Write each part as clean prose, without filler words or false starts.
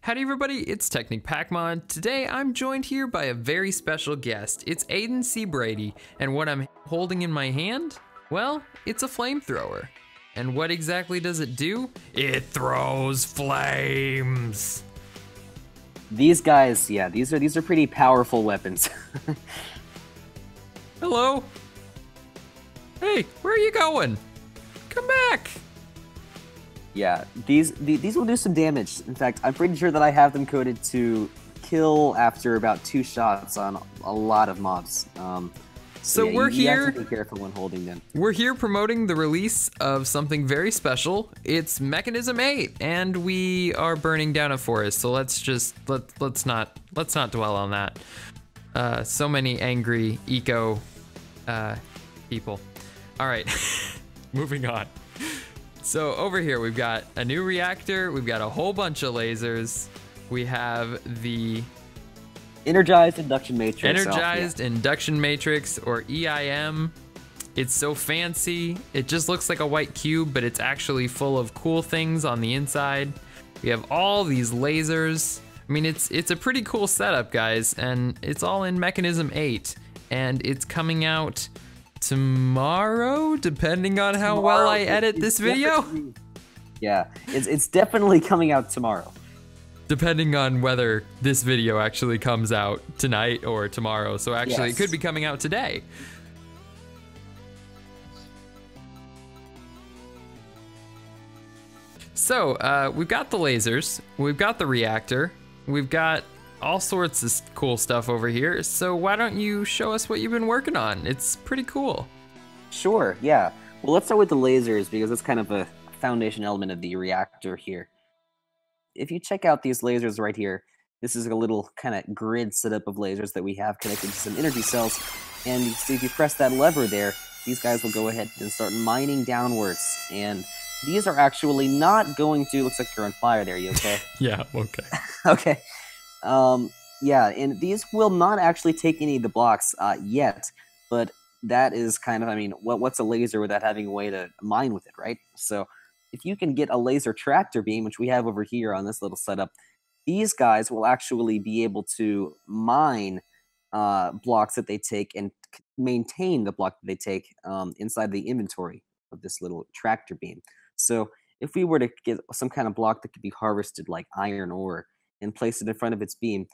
Howdy everybody, it's Technic Pacmon. Today I'm joined here by a very special guest. It's AidanCBrady, and what I'm holding in my hand? Well, it's a flamethrower. And what exactly does it do? It throws flames! These guys, yeah, these are pretty powerful weapons. Hello? Hey, where are you going? Come back! Yeah, these will do some damage. In fact, I'm pretty sure that I have them coded to kill after about 2 shots on a lot of mobs. So yeah, we're you here. have to be careful when holding them. We're here promoting the release of something very special. It's Mekanism 8, and we are burning down a forest. So let's not dwell on that. So many angry eco people. All right, moving on. So over here we've got a new reactor, we've got a whole bunch of lasers, we have the Energized Induction Matrix. Energized Induction Matrix, or EIM. It's so fancy, it just looks like a white cube, but it's actually full of cool things on the inside. We have all these lasers. I mean, it's a pretty cool setup, guys, and it's all in Mekanism 8, and it's coming out tomorrow, depending on how well I edit this video. Yeah, it's definitely coming out tomorrow. Depending on whether this video actually comes out tonight or tomorrow. So actually, Yes. It could be coming out today. So we've got the lasers, we've got the reactor, we've got all sorts of cool stuff over here. So why don't you show us what you've been working on? It's pretty cool. Sure, yeah. Well, let's start with the lasers because that's kind of a foundation element of the reactor here. If you check out these lasers right here, this is a little kind of grid setup of lasers that we have connected to some energy cells. And you see if you press that lever there, these guys will go ahead and start mining downwards. And these are actually not going to... Looks like you're on fire there, you okay? Yeah, okay. Okay. Yeah, and these will not actually take any of the blocks yet, but that is kind of, I mean, what's a laser without having a way to mine with it, right? So if you can get a laser tractor beam, which we have over here on this little setup, these guys will actually be able to mine blocks that they take and maintain the block that they take inside the inventory of this little tractor beam. So if we were to get some kind of block that could be harvested, like iron ore, and place it in front of its beam,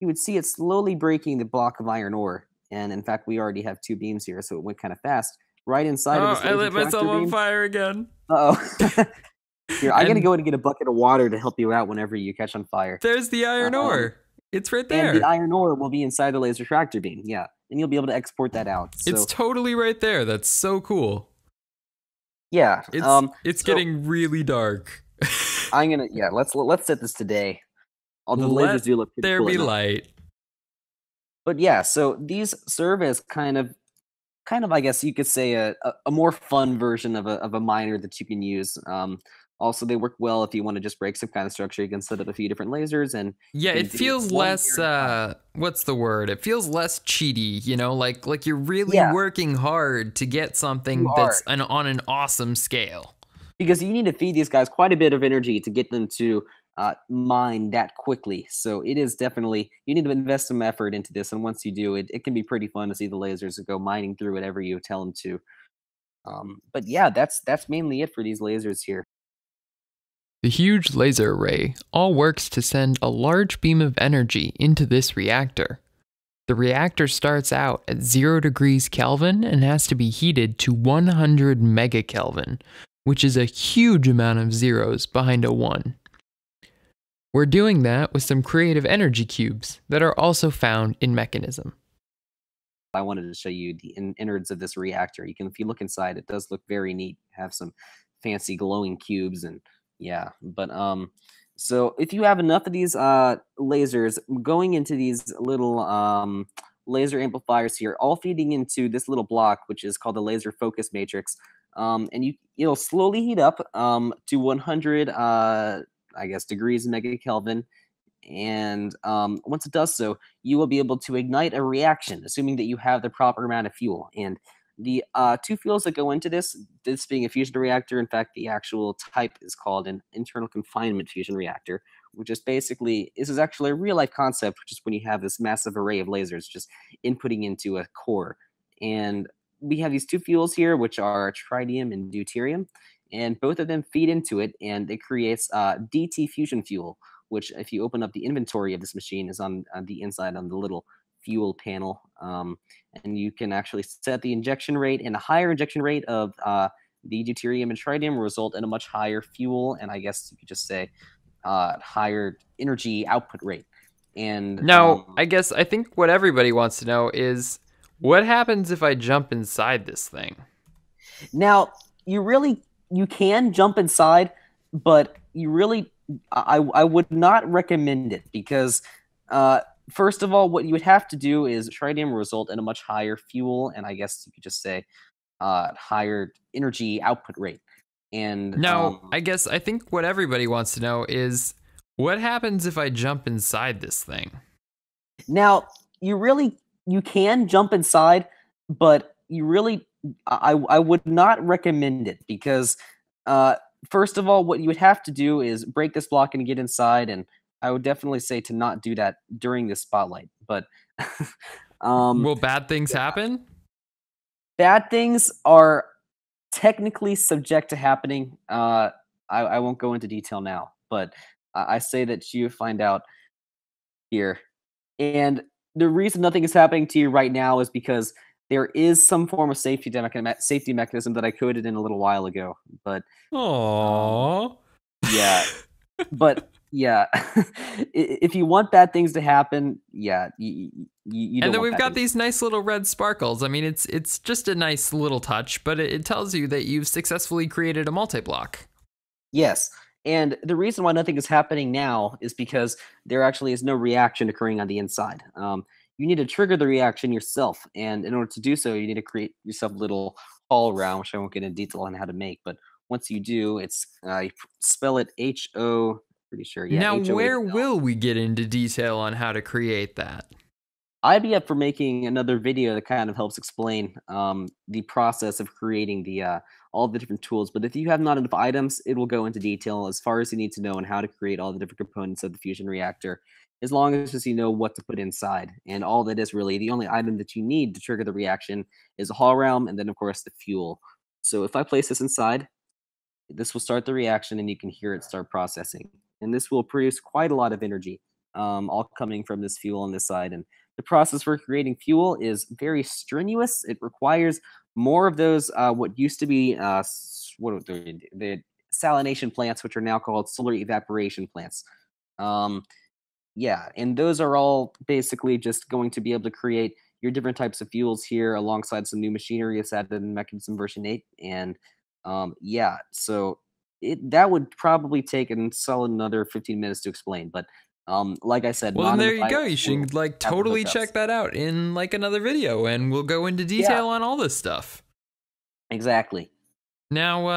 you would see it slowly breaking the block of iron ore. And in fact, we already have 2 beams here, so it went kind of fast. Right inside of this I lit myself on beam. fire again. Uh-oh. Here, I'm going to go and get a bucket of water to help you out whenever you catch on fire. There's the iron ore. It's right there. And the iron ore will be inside the laser tractor beam, yeah. And you'll be able to export that out. So, It's totally right there. That's so cool. yeah. It's getting really dark. I'm going to, yeah, let's set this today. All the lasers do look pretty there cool be enough. light. But yeah, so these serve as kind of, I guess you could say a more fun version of a miner that you can use. Also, they work well if you want to just break some kind of structure. You can set up a few different lasers, and Yeah, it feels less. What's the word? It feels less cheaty. You know, like you're really working hard to get something that's on an awesome scale. Because you need to feed these guys quite a bit of energy to get them to mine that quickly. So it is definitely, you need to invest some effort into this, and once you do, it can be pretty fun to see the lasers go mining through whatever you tell them to. But yeah, that's mainly it for these lasers here. The huge laser array all works to send a large beam of energy into this reactor. The reactor starts out at 0 degrees Kelvin and has to be heated to 100 megakelvin, which is a huge amount of zeros behind a 1. We're doing that with some creative energy cubes that are also found in Mekanism. I wanted to show you the innards of this reactor. You can, if you look inside, it does look very neat. Have some fancy glowing cubes, and yeah. But so if you have enough of these lasers going into these little laser amplifiers here, all feeding into this little block, which is called the laser focus matrix, and it'll slowly heat up to 100. I guess degrees megakelvin, and once it does so, you will be able to ignite a reaction, assuming that you have the proper amount of fuel. And the 2 fuels that go into this being a fusion reactor, in fact, the actual type is called an internal confinement fusion reactor, which is basically, this is actually a real life concept, which is when you have this massive array of lasers just inputting into a core. And we have these two fuels here, which are tritium and deuterium, and both of them feed into it, and it creates DT fusion fuel, which, if you open up the inventory of this machine, is on the inside on the little fuel panel. And you can actually set the injection rate, and a higher injection rate of the deuterium and tritium will result in a much higher fuel, and I guess you could just say higher energy output rate. And Now, I think what everybody wants to know is what happens if I jump inside this thing? now you can jump inside, but I would not recommend it because first of all, what you would have to do is tritium will result in a much higher fuel, and I guess you could just say higher energy output rate. And Now, I think what everybody wants to know is what happens if I jump inside this thing? now you can jump inside, but I would not recommend it because first of all, what you would have to do is break this block and get inside, and I would definitely say to not do that during the spotlight. But Will bad things happen? bad things are technically subject to happening. I won't go into detail now, but I say that you find out here. And the reason nothing is happening to you right now is because there is some form of safety mechanism that I coded in a little while ago. But Aww. yeah, but yeah, if you want bad things to happen, yeah, you don't And then want we've bad got things. these nice little red sparkles. I mean, it's just a nice little touch, but it tells you that you've successfully created a multi-block. Yes. And the reason why nothing is happening now is because there actually is no reaction occurring on the inside. You need to trigger the reaction yourself. And in order to do so, you need to create yourself a little hall round, which I won't get into detail on how to make. But once you do, it's you spell it H-O, pretty sure. Yeah, Now, H-O-A. where will we get into detail on how to create that? I'd be up for making another video that kind of helps explain the process of creating the all the different tools. But if you have not enough items, it will go into detail as far as you need to know and how to create all the different components of the fusion reactor, as long as just you know what to put inside. And all that is really the only item that you need to trigger the reaction is a Hall realm, and then of course the fuel. So if I place this inside, this will start the reaction, and you can hear it start processing. And this will produce quite a lot of energy, all coming from this fuel on this side. And the process for creating fuel is very strenuous. It requires more of those what used to be what are the salination plants, which are now called solar evaporation plants. Yeah, and those are all basically just going to be able to create your different types of fuels here alongside some new machinery that's added in Mechanism version 8. And yeah, so that would probably take a solid another 15 minutes to explain. But like I said, Well, then not there enough you go. You items will should like have the totally hookups. check that out in like another video, and we'll go into Yeah, detail on all this stuff. exactly. Now,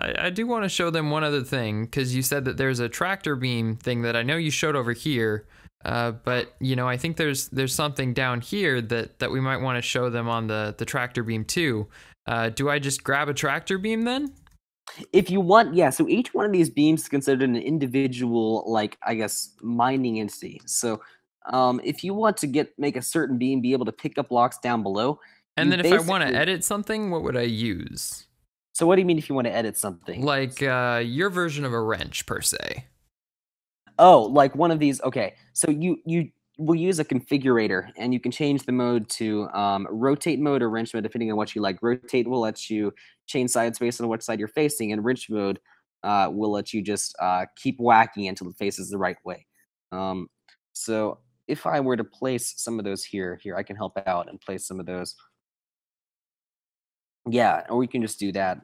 I do want to show them one other thing, because you said that there's a tractor beam thing that I know you showed over here, but you know, I think there's something down here that we might want to show them on the tractor beam too. Do I just grab a tractor beam then? If you want, yeah. So each one of these beams is considered an individual, like I guess, mining entity. So if you want to make a certain beam be able to pick up blocks down below, And you then if I want to basically. edit something, what would I use? So what do you mean if you want to edit something? Like your version of a wrench per se. Oh, like one of these. Okay, so you will use a configurator, and you can change the mode to rotate mode or wrench mode depending on what you like. Rotate will let you change sides based on which side you're facing, and wrench mode will let you just keep whacking until it faces the right way. So if I were to place some of those here, I can help out and place some of those. Yeah, or we can just do that.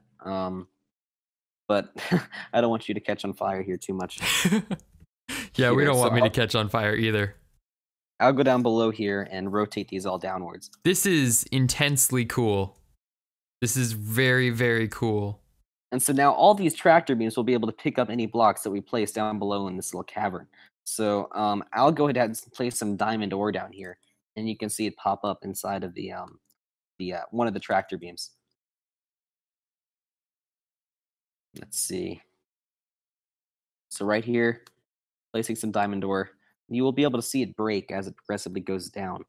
But I don't want you to catch on fire here too much. Yeah, we Here, don't so want me to catch on fire either. I'll go down below here and rotate these all downwards. This is intensely cool. This is very, very cool. And so now all these tractor beams will be able to pick up any blocks that we place down below in this little cavern. So I'll go ahead and place some diamond ore down here, and you can see it pop up inside of the one of the tractor beams. Let's see. So right here, placing some diamond ore, you will be able to see it break as it progressively goes down.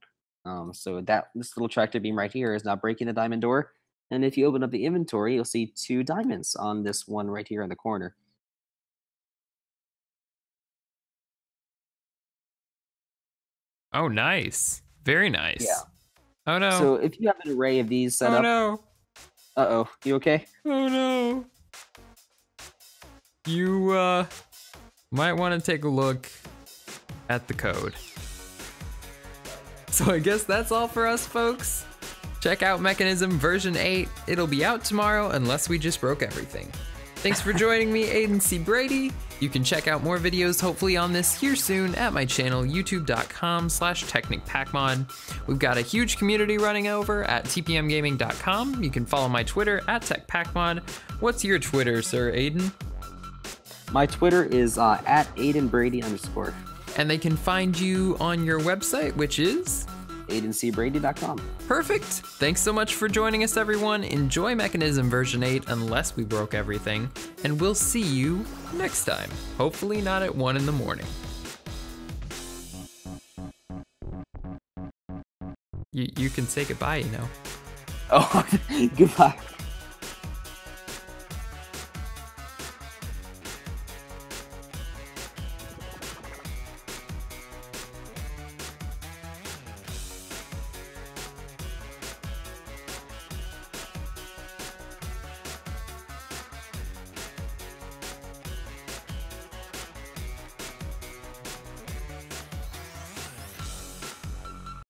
So this little tractor beam right here is now breaking the diamond ore. And if you open up the inventory, you'll see 2 diamonds on this one right here in the corner. Oh, nice. Very nice. Yeah. Oh no. So if you have an array of these set Oh up, no. uh-oh, you okay? Oh no. You might want to take a look at the code. So I guess that's all for us, folks. Check out Mekanism version 8. It'll be out tomorrow unless we just broke everything. Thanks for joining me, AidanCBrady. You can check out more videos hopefully on this here soon at my channel, youtube.com/TechnicPackmod. We've got a huge community running over at tpmgaming.com. You can follow my Twitter at TechPackmod. What's your Twitter, Sir Aidan? My Twitter is at AidanBrady_. And they can find you on your website, which is? AidanCBrady.com. Perfect. Thanks so much for joining us, everyone. Enjoy Mekanism version 8 unless we broke everything. And we'll see you next time. Hopefully not at 1 in the morning. You can say goodbye, you know. Oh, goodbye.